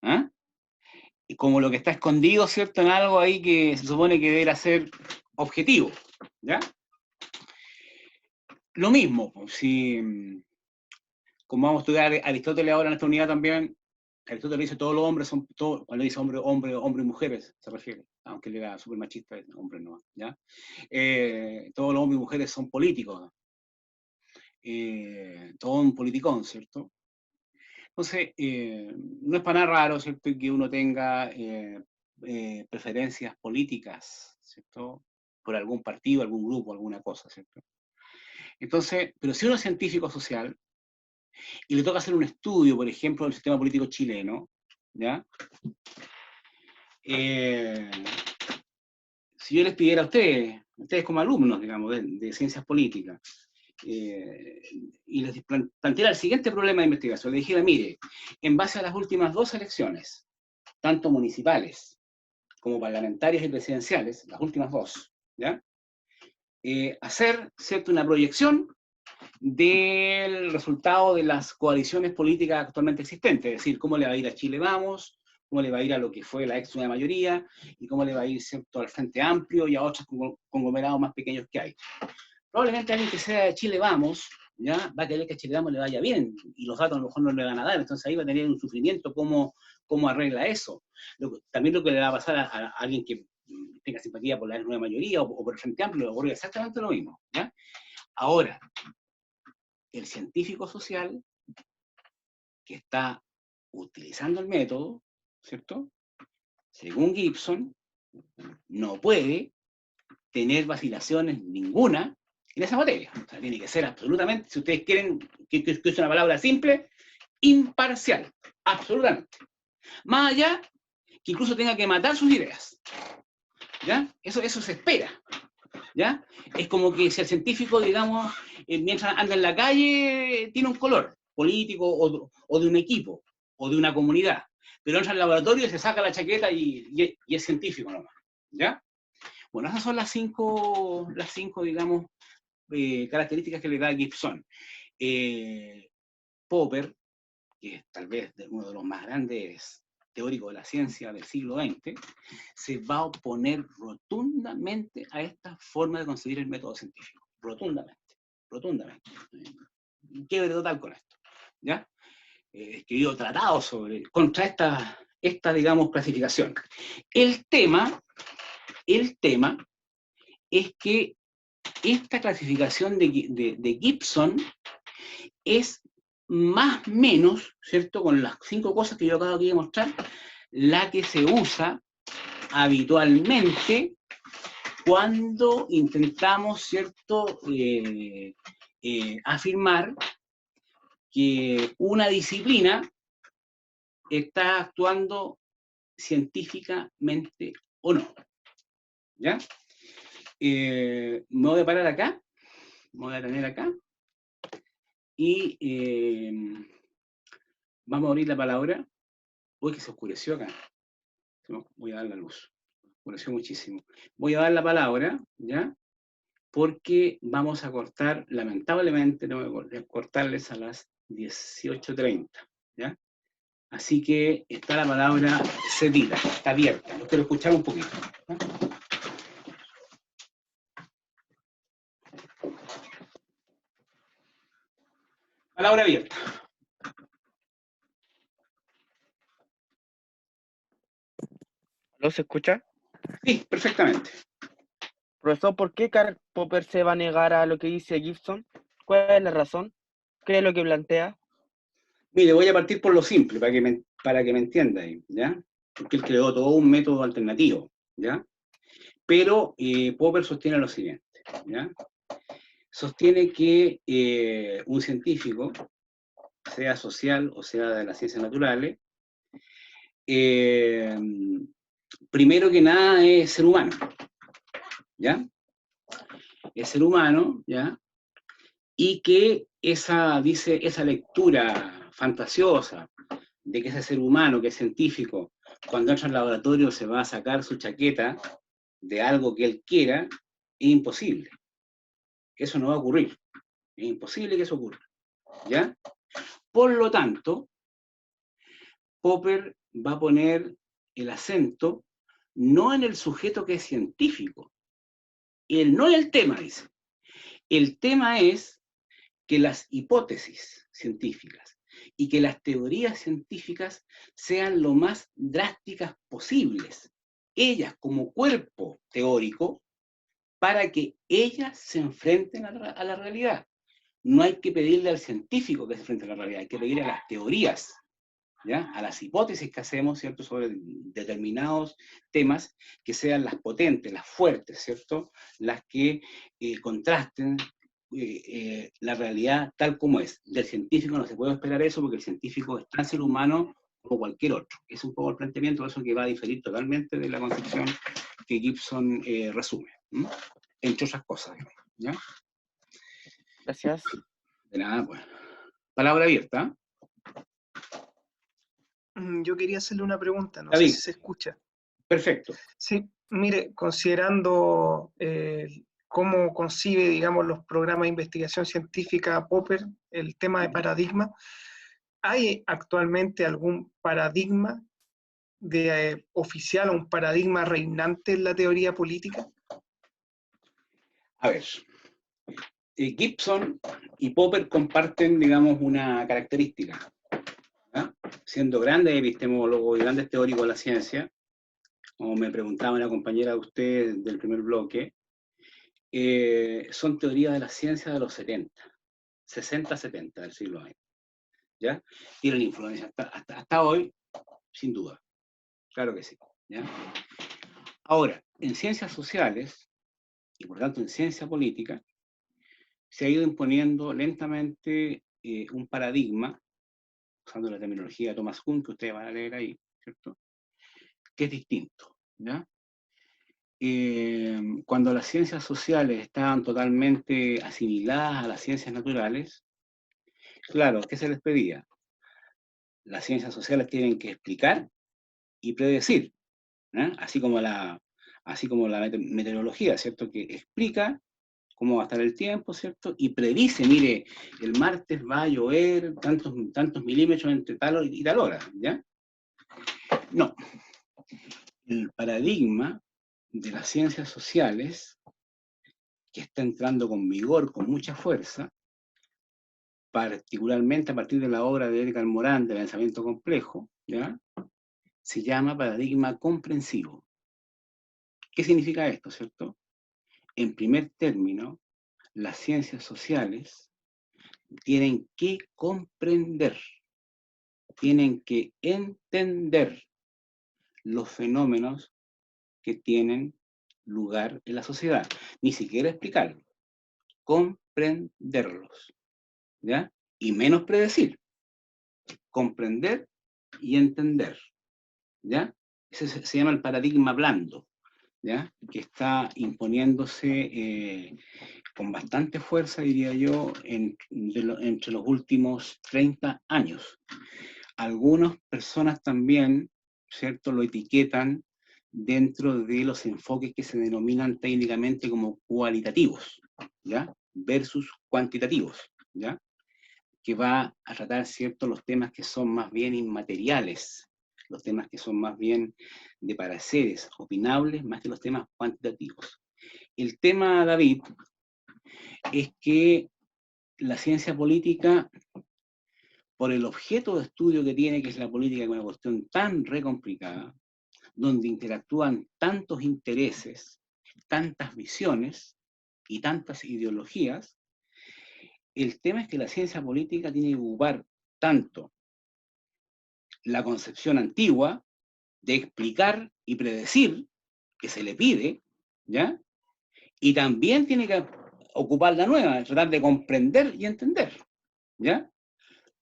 ¿Ah? Y como lo que está escondido, ¿cierto?, en algo ahí que se supone que debería ser objetivo. ¿Ya? Lo mismo, si, como vamos a estudiar Aristóteles ahora en esta unidad también, Aristóteles dice todos los hombres son, cuando dice hombre y mujeres se refiere, aunque él era súper machista, hombre no, ¿ya? Todos los hombres y mujeres son políticos, todo un politicón, ¿cierto? Entonces, no es para nada raro, ¿cierto?, que uno tenga preferencias políticas, ¿cierto?, por algún partido, algún grupo, alguna cosa, ¿cierto? Entonces, pero si uno es científico social y le toca hacer un estudio, por ejemplo, del sistema político chileno, ¿ya? Si yo les pidiera a ustedes como alumnos, digamos, de ciencias políticas, y les planteara el siguiente problema de investigación, les dijera, mire, en base a las últimas 2 elecciones, tanto municipales como parlamentarias y presidenciales, las últimas 2, ¿ya? Hacer, ¿cierto?, una proyección del resultado de las coaliciones políticas actualmente existentes, es decir, cómo le va a ir a Chile Vamos, cómo le va a ir a lo que fue la ex nueva mayoría, y cómo le va a ir, ¿cierto?, al Frente Amplio y a otros conglomerados más pequeños que hay. Probablemente alguien que sea de Chile Vamos, ¿ya?, va a querer que a Chile Vamos le vaya bien, y los datos a lo mejor no le van a dar, entonces ahí va a tener un sufrimiento cómo arregla eso. También lo que le va a pasar a alguien que tenga simpatía por la nueva mayoría o por el Frente Amplio, le ocurre exactamente lo mismo, ¿ya? Ahora, el científico social que está utilizando el método, ¿cierto?, según Gibson, no puede tener vacilaciones ninguna en esa materia. O sea, tiene que ser absolutamente, si ustedes quieren que use una palabra simple, imparcial, absolutamente. Más allá, que incluso tenga que matar sus ideas. ¿Ya? Eso se espera. ¿Ya? Es como que si el científico, digamos, mientras anda en la calle, tiene un color político o de un equipo, o de una comunidad. Pero entra al laboratorio y se saca la chaqueta y es científico nomás. ¿Ya? Bueno, esas son las cinco, digamos, características que le da Gibson. Popper, que es tal vez uno de los más grandes teórico de la ciencia del siglo XX, se va a oponer rotundamente a esta forma de concebir el método científico. Rotundamente, rotundamente. Quiebre total con esto, ¿ya? Escribió tratados contra esta, digamos, clasificación. El tema es que esta clasificación de Gibson es más o menos, ¿cierto?, con las 5 cosas que yo acabo de mostrar, la que se usa habitualmente cuando intentamos, ¿cierto?, afirmar que una disciplina está actuando científicamente o no. ¿Ya? Me voy a parar acá, me voy a detener acá, y vamos a abrir la palabra. Uy, que se oscureció acá. Voy a dar la luz. Se oscureció muchísimo. Voy a dar la palabra, ¿ya? Porque vamos a cortar, lamentablemente, tengo que cortarles a las 18:30, ¿ya? Así que está la palabra cedida, está abierta. Los quiero escuchar un poquito, ¿ya? Palabra abierta. ¿No se escucha? Sí, perfectamente. Profesor, ¿por qué Karl Popper se va a negar a lo que dice Gibson? ¿Cuál es la razón? ¿Qué es lo que plantea? Mire, voy a partir por lo simple, para que me entienda ahí, ¿ya? Porque él creó todo un método alternativo, ¿ya? Pero Popper sostiene lo siguiente, ¿ya? Sostiene que un científico, sea social o sea de las ciencias naturales, primero que nada es ser humano, ¿ya? Es ser humano, ¿ya? Y que esa lectura fantasiosa de que ese ser humano, que es científico, cuando entra al laboratorio se va a sacar su chaqueta de algo que él quiera, es imposible. Eso no va a ocurrir. Es imposible que eso ocurra, ¿ya? Por lo tanto, Popper va a poner el acento no en el sujeto que es científico. Él no es el tema, dice. El tema es que las hipótesis científicas y que las teorías científicas sean lo más drásticas posibles, ellas como cuerpo teórico, para que ellas se enfrenten a la realidad. No hay que pedirle al científico que se enfrente a la realidad, hay que pedirle a las teorías, ¿ya? A las hipótesis que hacemos, ¿cierto?, sobre determinados temas, que sean las potentes, las fuertes, ¿cierto?, las que contrasten la realidad tal como es. Del científico no se puede esperar eso, porque el científico es tan ser humano como cualquier otro. Es un poco el planteamiento de eso que va a diferir totalmente de la concepción que Gibson resume, entre otras cosas, ¿ya? Gracias. De nada, pues. Palabra abierta. Yo quería hacerle una pregunta, no David. sé si se escucha. Perfecto. Sí, mire, considerando cómo concibe, digamos, los programas de investigación científica Popper, el tema de paradigma, ¿hay actualmente algún paradigma oficial o un paradigma reinante en la teoría política? A ver, Gibson y Popper comparten, digamos, una característica, ¿ya? Siendo grandes epistemólogos y grandes teóricos de la ciencia, como me preguntaba una compañera de usted del primer bloque, son teorías de la ciencia de los 60-70 del siglo XX, ¿ya? Tienen influencia hasta hoy, sin duda, claro que sí, ¿ya? Ahora, en ciencias sociales, y por tanto en ciencia política, se ha ido imponiendo lentamente un paradigma, usando la terminología de Thomas Kuhn, que ustedes van a leer ahí, ¿cierto?, que es distinto, ¿ya? Cuando las ciencias sociales estaban totalmente asimiladas a las ciencias naturales, claro, ¿qué se les pedía? Las ciencias sociales tienen que explicar y predecir, ¿eh? Así como la meteorología, ¿cierto?, que explica cómo va a estar el tiempo, ¿cierto?, y predice, mire, el martes va a llover tantos milímetros entre tal y tal hora, ¿ya? No. El paradigma de las ciencias sociales, que está entrando con vigor, con mucha fuerza, particularmente a partir de la obra de Edgar Morin, de Pensamiento Complejo, ¿ya? Se llama paradigma comprensivo. ¿Qué significa esto, cierto? En primer término, las ciencias sociales tienen que comprender, tienen que entender los fenómenos que tienen lugar en la sociedad. Ni siquiera explicarlos, comprenderlos, ¿ya? Y menos predecir, comprender y entender, ¿ya? Ese se llama el paradigma blando, ¿ya? Que está imponiéndose con bastante fuerza, diría yo, entre los últimos 30 años. Algunas personas también, ¿cierto?, lo etiquetan dentro de los enfoques que se denominan técnicamente como cualitativos, ¿ya? Versus cuantitativos, ¿ya? Que va a tratar, ¿cierto?, los temas que son más bien inmateriales, los temas que son más bien de pareceres, opinables, más que los temas cuantitativos. El tema, David, es que la ciencia política, por el objeto de estudio que tiene, que es la política, que es una cuestión tan re complicada, donde interactúan tantos intereses, tantas visiones y tantas ideologías, el tema es que la ciencia política tiene que ocupar tanto la concepción antigua de explicar y predecir, que se le pide, ¿ya? Y también tiene que ocupar la nueva, tratar de comprender y entender, ¿ya?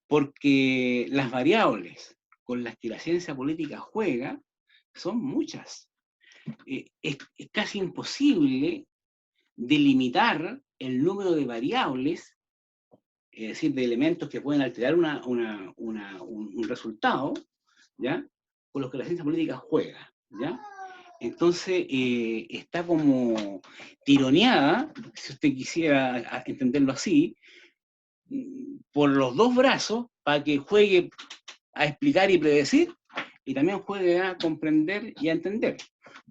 Porque las variables con las que la ciencia política juega son muchas. Es casi imposible delimitar el número de variables, es decir, de elementos que pueden alterar un resultado, ¿ya? Con los que la ciencia política juega, ¿ya? Entonces, está como tironeada, si usted quisiera entenderlo así, por los dos brazos, para que juegue a explicar y predecir, y también juegue a comprender y a entender.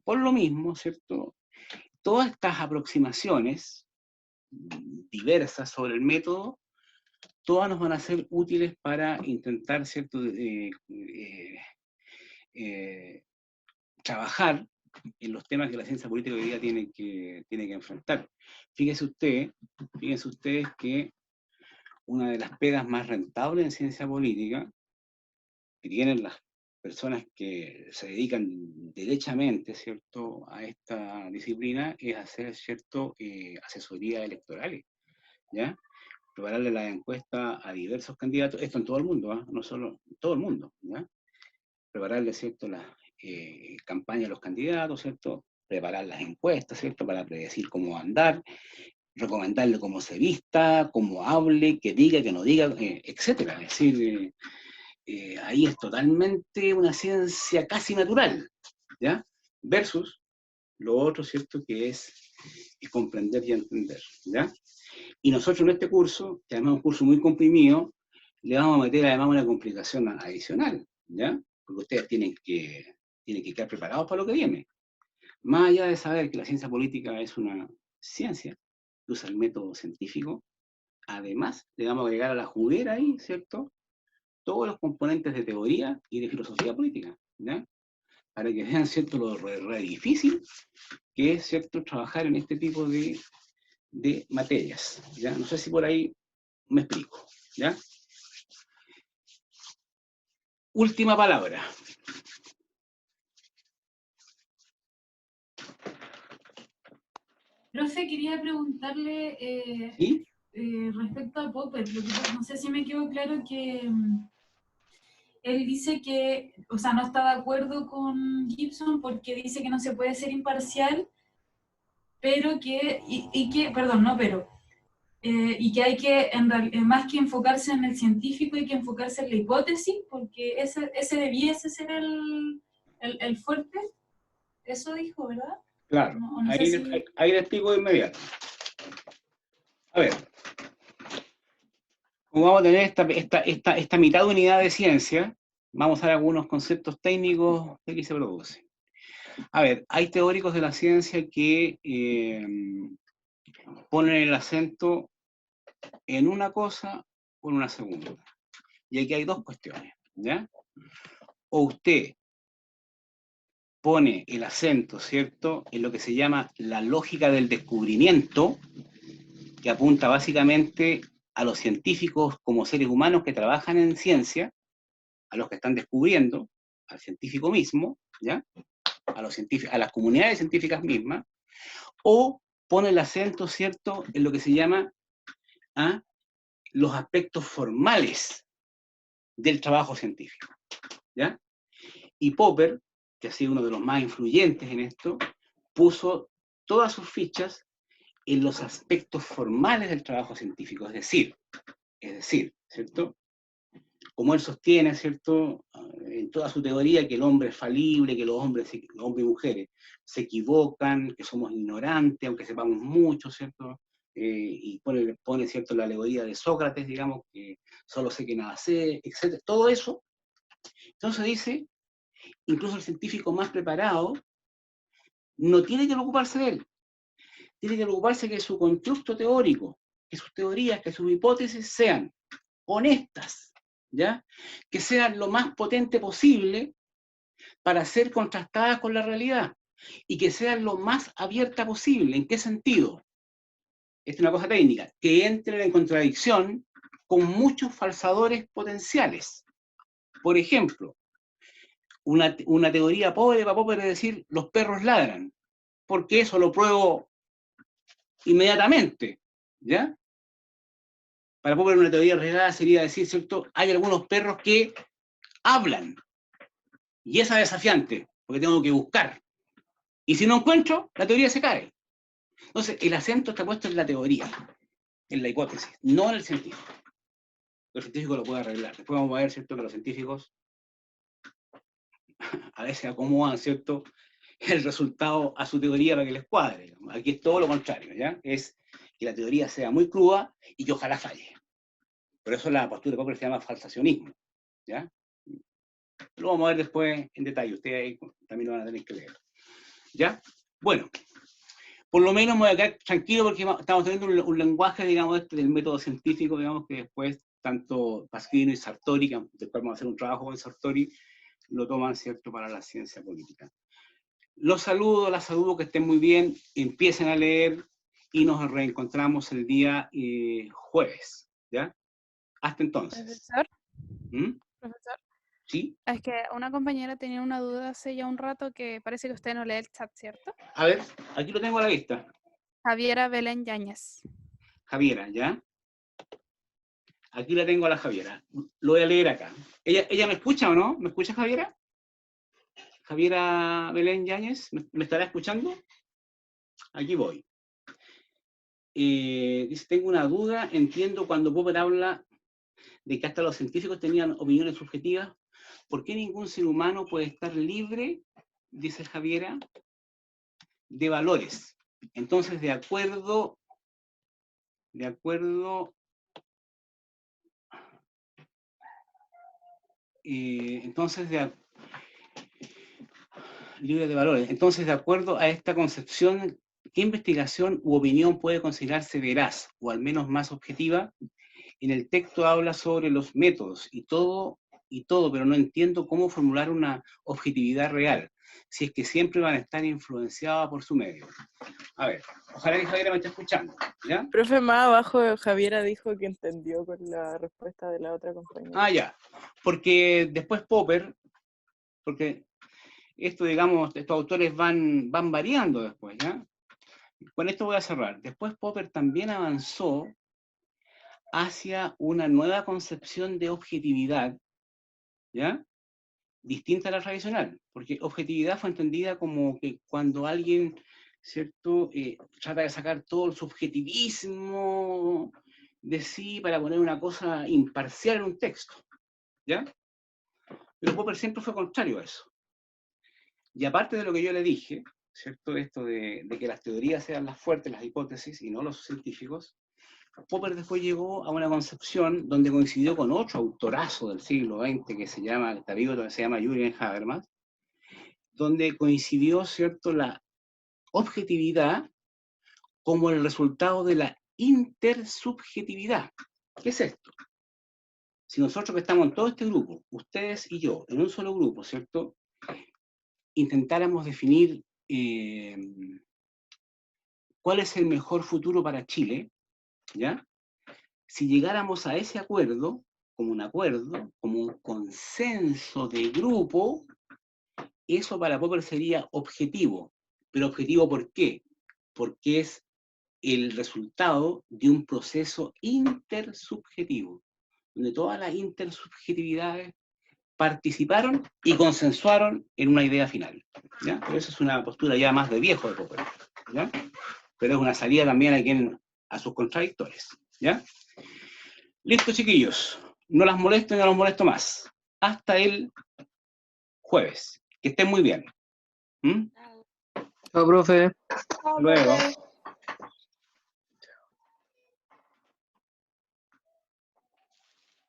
Por lo mismo, ¿cierto? Todas estas aproximaciones diversas sobre el método, todas nos van a ser útiles para intentar, ¿cierto?, trabajar en los temas que la ciencia política hoy día tiene que enfrentar. Fíjense ustedes que una de las pegas más rentables en ciencia política que tienen las personas que se dedican derechamente, ¿cierto?, a esta disciplina, es hacer, ¿cierto?, asesorías electorales, ¿ya? Prepararle la encuesta a diversos candidatos, esto en todo el mundo, ¿eh? No solo en todo el mundo, ¿ya? Prepararle, ¿cierto?, las campañas a los candidatos, ¿cierto?, preparar las encuestas, ¿cierto?, para predecir cómo va a andar, recomendarle cómo se vista, cómo hable, que diga, que no diga, etcétera. Es decir, ahí es totalmente una ciencia casi natural, ¿ya? Versus lo otro, ¿cierto?, que es comprender y entender, ¿ya? Y nosotros en este curso, que además es un curso muy comprimido, le vamos a meter además una complicación adicional, ¿ya? Porque ustedes tienen que quedar preparados para lo que viene. Más allá de saber que la ciencia política es una ciencia que usa el método científico, además le vamos a agregar a la juguera ahí, ¿cierto?, todos los componentes de teoría y de filosofía política, ¿ya? Para que vean, ¿cierto?, lo re difícil que es, ¿cierto?, trabajar en este tipo de materias, ¿ya? No sé si por ahí me explico, ¿ya? Última palabra. Profe, quería preguntarle ¿Sí? respecto a Popper, porque no sé si me quedó claro que él dice que, o sea, no está de acuerdo con Gibson porque dice que no se puede ser imparcial, pero que, perdón, no, pero, y que hay que, más que enfocarse en el científico, hay que enfocarse en la hipótesis, porque ese debiese ser el fuerte. Eso dijo, ¿verdad? Claro, No sé si... ahí le explico de inmediato. A ver, como vamos a tener esta mitad de unidad de ciencia, Vamos a ver algunos conceptos técnicos de qué se produce. A ver, hay teóricos de la ciencia que ponen el acento en una cosa o en una segunda. Y aquí hay dos cuestiones, ¿ya? O usted pone el acento, ¿cierto?, en lo que se llama la lógica del descubrimiento, que apunta básicamente a los científicos como seres humanos que trabajan en ciencia, a los que están descubriendo, al científico mismo, ¿ya?, a las comunidades científicas mismas, o pone el acento, ¿cierto?, en lo que se llama los aspectos formales del trabajo científico, ¿ya? Y Popper, que ha sido uno de los más influyentes en esto, puso todas sus fichas en los aspectos formales del trabajo científico, es decir, ¿cierto? Como él sostiene, ¿cierto?, en toda su teoría, que el hombre es falible, que los hombres y mujeres se equivocan, que somos ignorantes, aunque sepamos mucho, ¿cierto? Y pone, ¿cierto?, la alegoría de Sócrates, digamos, que solo sé que nada sé, etc. Todo eso. Entonces dice, incluso el científico más preparado no tiene que preocuparse de él, tiene que preocuparse que su constructo teórico, que sus teorías, que sus hipótesis sean honestas, ¿ya? Que sean lo más potente posible para ser contrastadas con la realidad y que sean lo más abierta posible. ¿En qué sentido? Esta es una cosa técnica, que entren en contradicción con muchos falsadores potenciales. Por ejemplo, una teoría pobre para Popper es decir, los perros ladran, porque eso lo pruebo inmediatamente, ¿ya? Para Popper una teoría arriesgada sería decir, ¿cierto?, hay algunos perros que hablan, y esa es desafiante, porque tengo que buscar. Y si no encuentro, la teoría se cae. Entonces, el acento está puesto en la teoría, en la hipótesis, no en el científico. El científico lo puede arreglar. Después vamos a ver, ¿cierto?, que los científicos a veces acomodan, ¿cierto?, el resultado a su teoría para que les cuadre. Aquí es todo lo contrario, ¿ya? Es que la teoría sea muy cruda y que ojalá falle. Por eso la postura de Popper se llama falsacionismo, ¿ya? Lo vamos a ver después en detalle. Ustedes ahí también lo van a tener que leer, ¿ya? Bueno, por lo menos me voy a quedar tranquilo porque estamos teniendo un lenguaje, digamos, del método científico, digamos, que después tanto Pasquino y Sartori, que después vamos a hacer un trabajo con Sartori, lo toman, ¿cierto?, para la ciencia política. Los saludo, las saludo, que estén muy bien, empiecen a leer y nos reencontramos el día jueves, ¿ya? Hasta entonces. Profesor, ¿Mm? profesor, ¿Sí? es que una compañera tenía una duda hace ya un rato que parece que usted no lee el chat, ¿cierto? A ver, aquí lo tengo a la vista. Javiera Belén Yáñez. Javiera, ¿ya? Aquí la tengo a la Javiera. Lo voy a leer acá. ¿Ella me escucha o no? ¿Me escucha, Javiera? Javiera Belén Yáñez, ¿me estará escuchando? Aquí voy. Dice, tengo una duda, entiendo cuando Popper habla de que hasta los científicos tenían opiniones subjetivas. ¿Por qué ningún ser humano puede estar libre, dice Javiera, de valores? Entonces, de acuerdo, libre de valores. Entonces, de acuerdo a esta concepción, ¿qué investigación u opinión puede considerarse veraz, o al menos más objetiva? En el texto habla sobre los métodos y todo, pero no entiendo cómo formular una objetividad real, si es que siempre van a estar influenciadas por su medio. A ver, ojalá que Javiera me esté escuchando, ¿ya? Profe, más abajo Javiera dijo que entendió con la respuesta de la otra compañera. Ah, ya, porque después Popper, porque esto, digamos, estos autores van variando después, ¿ya? Con esto voy a cerrar. Después Popper también avanzó hacia una nueva concepción de objetividad, ¿ya?, distinta a la tradicional, porque objetividad fue entendida como que cuando alguien, ¿cierto?, trata de sacar todo el subjetivismo de sí para poner una cosa imparcial en un texto, ¿ya? Pero Popper siempre fue contrario a eso. Y aparte de lo que yo le dije, ¿cierto?, esto de que las teorías sean las fuertes, las hipótesis, y no los científicos, Popper después llegó a una concepción donde coincidió con otro autorazo del siglo XX que se llama, está vivo, que se llama Jürgen Habermas, donde coincidió, ¿cierto?, la objetividad como el resultado de la intersubjetividad. ¿Qué es esto? Si nosotros que estamos en todo este grupo, ustedes y yo, en un solo grupo, ¿cierto?, intentáramos definir cuál es el mejor futuro para Chile, ¿ya? Si llegáramos a ese acuerdo, como un consenso de grupo, eso para Popper sería objetivo. ¿Pero objetivo por qué? Porque es el resultado de un proceso intersubjetivo, donde todas las intersubjetividades participaron y consensuaron en una idea final, ¿ya? Pero esa es una postura ya más de viejo de Popper, ¿ya? Pero es una salida también a sus contradictores, ¿ya? Listo, chiquillos. No las molesto y no los molesto más. Hasta el jueves. Que estén muy bien. ¿Mm? Chao, profe. Chao, Luego. profe.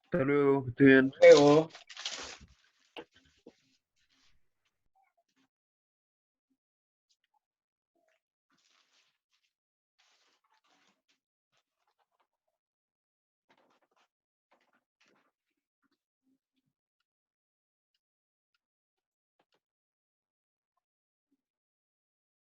Hasta luego, que esté bien. Luego.